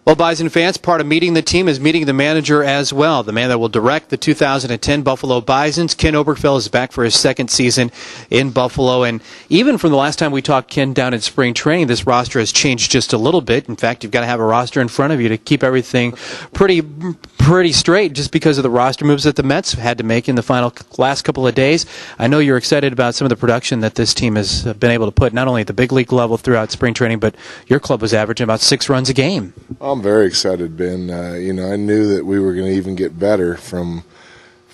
Well, Bison fans, part of meeting the team is meeting the manager as well. The man that will direct the 2010 Buffalo Bisons, Ken Oberkfell, is back for his second season in Buffalo. And even from the last time we talked, Ken, down in spring training, this roster has changed just a little bit. In fact, you've got to have a roster in front of you to keep everything pretty straight, just because of the roster moves that the Mets had to make in the last couple of days. I know you're excited about some of the production that this team has been able to put, not only at the big league level throughout spring training, but your club was averaging about 6 runs a game. I'm very excited, Ben. I knew that we were going to even get better from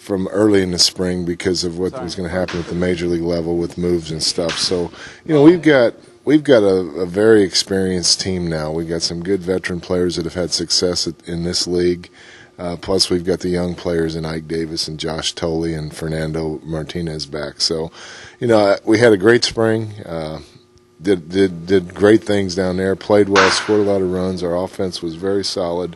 early in the spring because of what was going to happen at the major league level with moves and stuff. So, we've got a very experienced team now. We've got some good veteran players that have had success in this league. Plus, we've got the young players in Ike Davis and Josh Tolley and Fernando Martinez back. So, we had a great spring. Did great things down there, played well, scored a lot of runs. Our offense was very solid.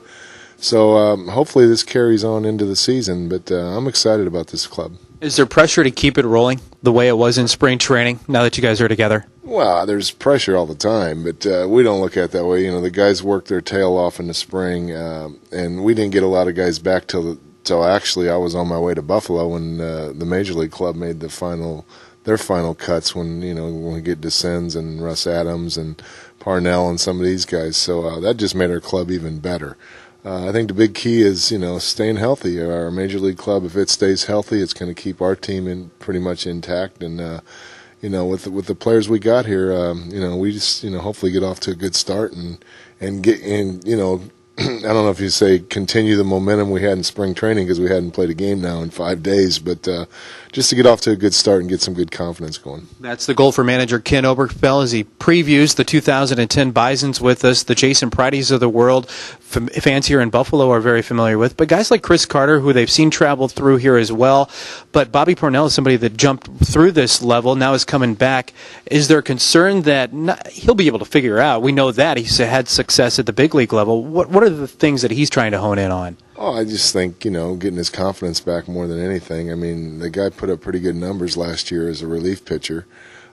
So hopefully this carries on into the season, but I'm excited about this club. Is there pressure to keep it rolling the way it was in spring training now that you guys are together? Well, there's pressure all the time, but we don't look at it that way. The guys worked their tail off in the spring, and we didn't get a lot of guys back till actually I was on my way to Buffalo when the Major League Club made their final cuts when we get DeSenz and Russ Adams and Parnell and some of these guys. So that just made our club even better. I think the big key is staying healthy. Our Major League Club, if it stays healthy, it's going to keep our team pretty much intact. And with the players we got here, we just hopefully get off to a good start and get in. I don't know if you say continue the momentum we had in spring training because we hadn't played a game now in 5 days, but just to get off to a good start and get some good confidence going. That's the goal for manager Ken Oberkfell as he previews the 2010 Bisons with us. The Jason Pridys of the world, fans here in Buffalo are very familiar with, but guys like Chris Carter, who they've seen travel through here as well. But Bobby Parnell is somebody that jumped through this level, now is coming back. Is there concern that he'll be able to figure out? We know that he's had success at the big league level. What are the things that he's trying to hone in on? Oh, I just think, getting his confidence back more than anything. I mean, the guy put up pretty good numbers last year as a relief pitcher,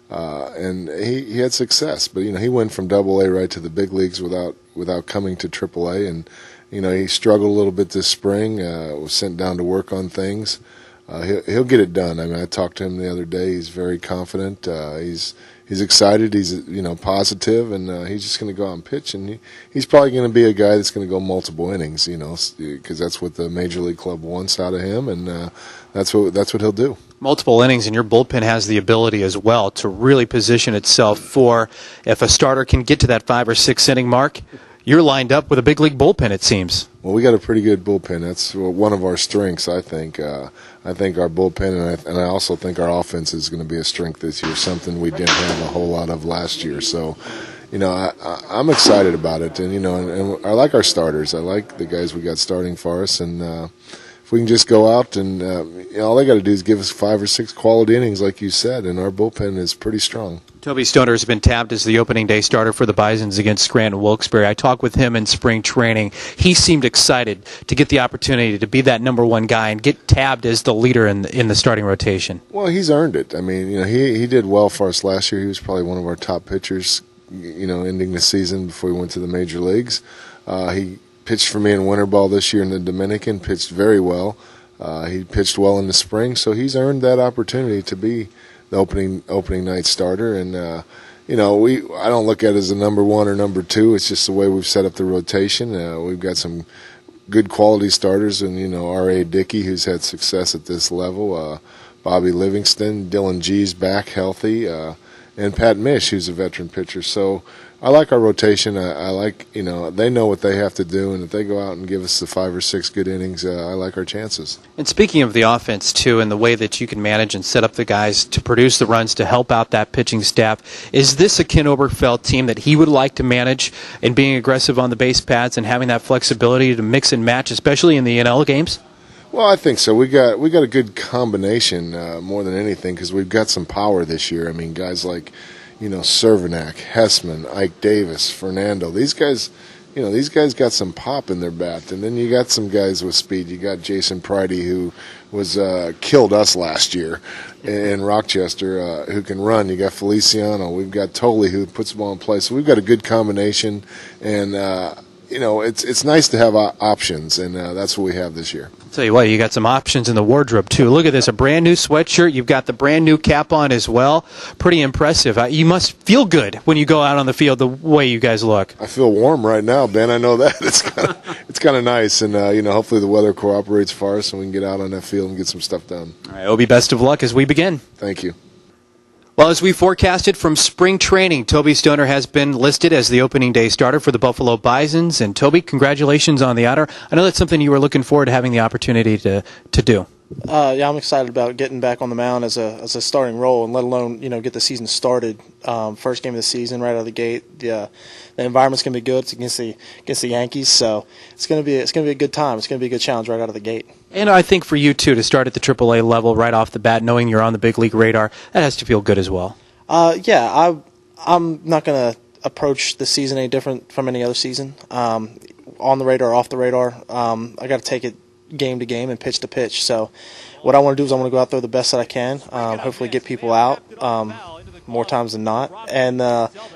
and he had success. But, he went from Double-A right to the big leagues without coming to Triple-A, and, he struggled a little bit this spring, was sent down to work on things. He'll get it done. I mean, I talked to him the other day. He's very confident. He's excited. He's positive, and he's just going to go out and pitch. And he's probably going to be a guy that's going to go multiple innings, because that's what the Major League Club wants out of him, and that's what he'll do. Multiple innings, and your bullpen has the ability as well to really position itself for if a starter can get to that 5 or 6 inning mark. You're lined up with a big league bullpen, it seems. Well, we got a pretty good bullpen. That's one of our strengths, I think. I think our bullpen, and I also think our offense is going to be a strength this year, something we didn't have a whole lot of last year. So, I'm excited about it, and I like our starters. I like the guys we got starting for us, and if we can just go out and all they got to do is give us 5 or 6 quality innings, like you said, and our bullpen is pretty strong. Tobi Stonerwith has been tabbed as the opening day starter for the Bisons against Scranton Wilkes-Barre. I talked with him in spring training. He seemed excited to get the opportunity to be that number 1 guy and get tabbed as the leader in the starting rotation. Well, he's earned it. I mean, he did well for us last year. He was probably one of our top pitchers, ending the season before we went to the major leagues. He pitched for me in winter ball this year in the Dominican, pitched very well. He pitched well in the spring, so he's earned that opportunity to be the opening night starter, and I don't look at it as a number 1 or number 2. It's just the way we've set up the rotation. We've got some good quality starters, and R.A. Dickey, who's had success at this level, Bobby Livingston, Dylan G's back healthy, and Pat Mish, who's a veteran pitcher. So I like our rotation. I like, they know what they have to do, and if they go out and give us the 5 or 6 good innings, I like our chances. And speaking of the offense, too, and the way that you can manage and set up the guys to produce the runs to help out that pitching staff, is this a Ken Oberkfell team that he would like to manage and being aggressive on the base paths and having that flexibility to mix and match, especially in the NL games? Well, I think so. We got a good combination more than anything because we've got some power this year. I mean, guys like Cervenak, Hessman, Ike Davis, Fernando. These guys got some pop in their bat. And then you got some guys with speed. You got Jason Pridey, who was killed us last year in Rochester, who can run. You got Feliciano. We've got Tolley, who puts the ball in play. So we've got a good combination. And it's nice to have options, and that's what we have this year. Tell you what, you got some options in the wardrobe too. Look at this, a brand new sweatshirt. You've got the brand new cap on as well. Pretty impressive. You must feel good when you go out on the field the way you guys look. I feel warm right now, Ben. I know that. It's kind of nice, and hopefully the weather cooperates for us and we can get out on that field and get some stuff done. All right, Obi, best of luck as we begin. Thank you. Well, as we forecasted from spring training, Tobi Stoner has been listed as the opening day starter for the Buffalo Bisons. And Tobi, congratulations on the honor. I know that's something you were looking forward to having the opportunity to do. Yeah, I'm excited about getting back on the mound as a starting role, and let alone get the season started. First game of the season, right out of the gate. The environment's gonna be good. It's against the Yankees, so it's gonna be a good time. It's gonna be a good challenge right out of the gate. And I think for you too, to start at the AAA level right off the bat, knowing you're on the big league radar, that has to feel good as well. Yeah, I'm not gonna approach the season any different from any other season. On the radar, off the radar. I got to take it game to game and pitch to pitch. So what I want to do is I want to go out there the best that I can, hopefully get people out more times than not, and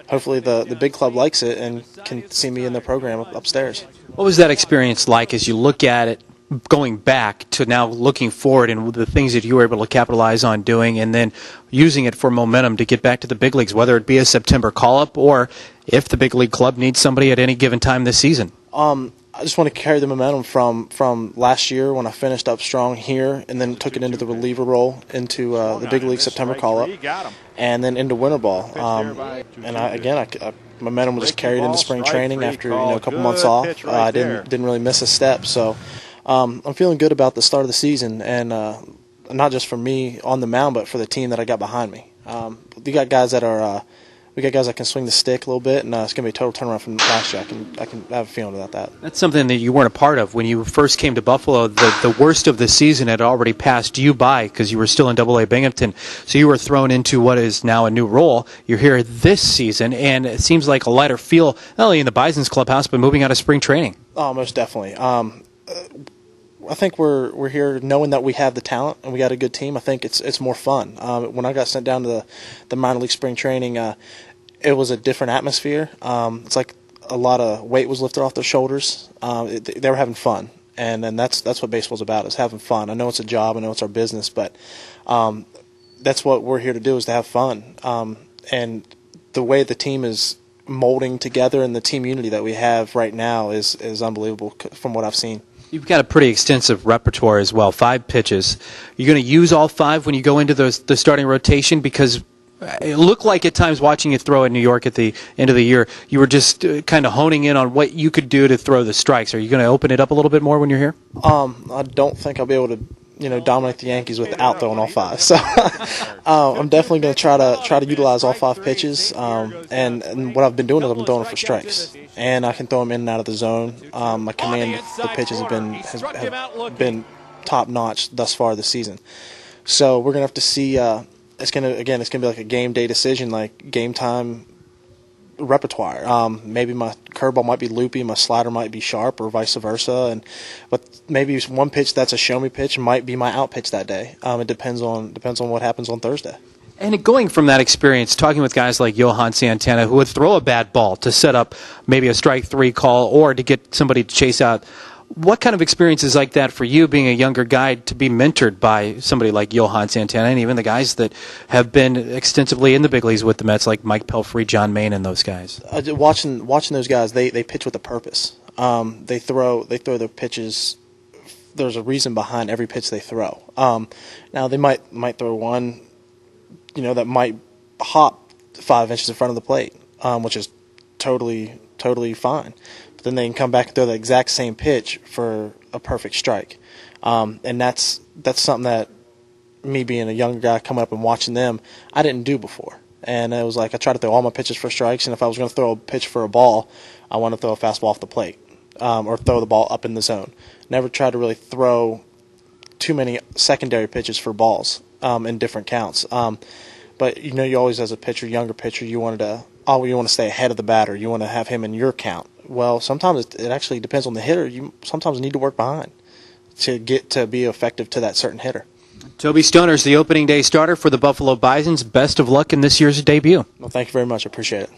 hopefully the big club likes it and can see me in the program upstairs. What was that experience like as you look at it, going back to now looking forward and the things that you were able to capitalize on doing and then using it for momentum to get back to the big leagues, whether it be a September call-up or if the big league club needs somebody at any given time this season? I just want to carry the momentum from last year when I finished up strong here and then took it into the reliever role into the big league September call-up and then into winter ball. Momentum was just carried into spring training after a couple months off. I didn't really miss a step, so I'm feeling good about the start of the season, and not just for me on the mound, but for the team that I got behind me. We got guys that can swing the stick a little bit, and it's going to be a total turnaround from last year. I can have a feeling about that. That's something that you weren't a part of when you first came to Buffalo. The worst of the season had already passed you by because you were still in AA Binghamton. So you were thrown into what is now a new role. You're here this season, and it seems like a lighter feel, not only in the Bisons clubhouse, but moving out of spring training. Oh, most definitely. I think we're here knowing that we have the talent and we got a good team. I think it's more fun. When I got sent down to the minor league spring training, it was a different atmosphere. It's like a lot of weight was lifted off their shoulders. They were having fun, and that's what baseball's about, is having fun. I know it's a job, I know it's our business, but that's what we're here to do, is to have fun. And the way the team is molding together and the team unity that we have right now is unbelievable from what I've seen. You've got a pretty extensive repertoire as well, 5 pitches. You're going to use all 5 when you go into the starting rotation, because it looked like at times watching you throw in New York at the end of the year, you were just kind of honing in on what you could do to throw the strikes. Are you going to open it up a little bit more when you're here? I don't think I'll be able to dominate the Yankees without throwing all 5. So I'm definitely going to try to utilize all 5 pitches. And what I've been doing is I've been throwing them for strikes, and I can throw them in and out of the zone. My command of the pitches have been top notch thus far this season. So we're going to have to see. It's going to be like a game day decision, like game time repertoire. Maybe my curveball might be loopy, my slider might be sharp, or vice versa. But maybe one pitch that's a show me pitch might be my out pitch that day. It depends on what happens on Thursday. And going from that experience, talking with guys like Johan Santana, who would throw a bad ball to set up maybe a strike 3 call or to get somebody to chase out. What kind of experience is like that for you, being a younger guy, to be mentored by somebody like Johan Santana and even the guys that have been extensively in the big leagues with the Mets, like Mike Pelfrey, John Maine, and those guys? Watching those guys, they pitch with a purpose. They throw their pitches. There's a reason behind every pitch they throw. Now they might throw one, that might hop 5 inches in front of the plate, which is totally fine. Then they can come back and throw the exact same pitch for a perfect strike. And that's something that, me being a younger guy coming up and watching them, I didn't do before. And it was like I tried to throw all my pitches for strikes, and if I was going to throw a pitch for a ball, I wanted to throw a fastball off the plate or throw the ball up in the zone. Never tried to really throw too many secondary pitches for balls in different counts. But you always, as a pitcher, younger pitcher, you want to stay ahead of the batter. You want to have him in your count. Well, sometimes it actually depends on the hitter. You sometimes need to work behind to get to be effective to that certain hitter. Tobi Stoner is the opening day starter for the Buffalo Bisons. Best of luck in this year's debut. Well, thank you very much. I appreciate it.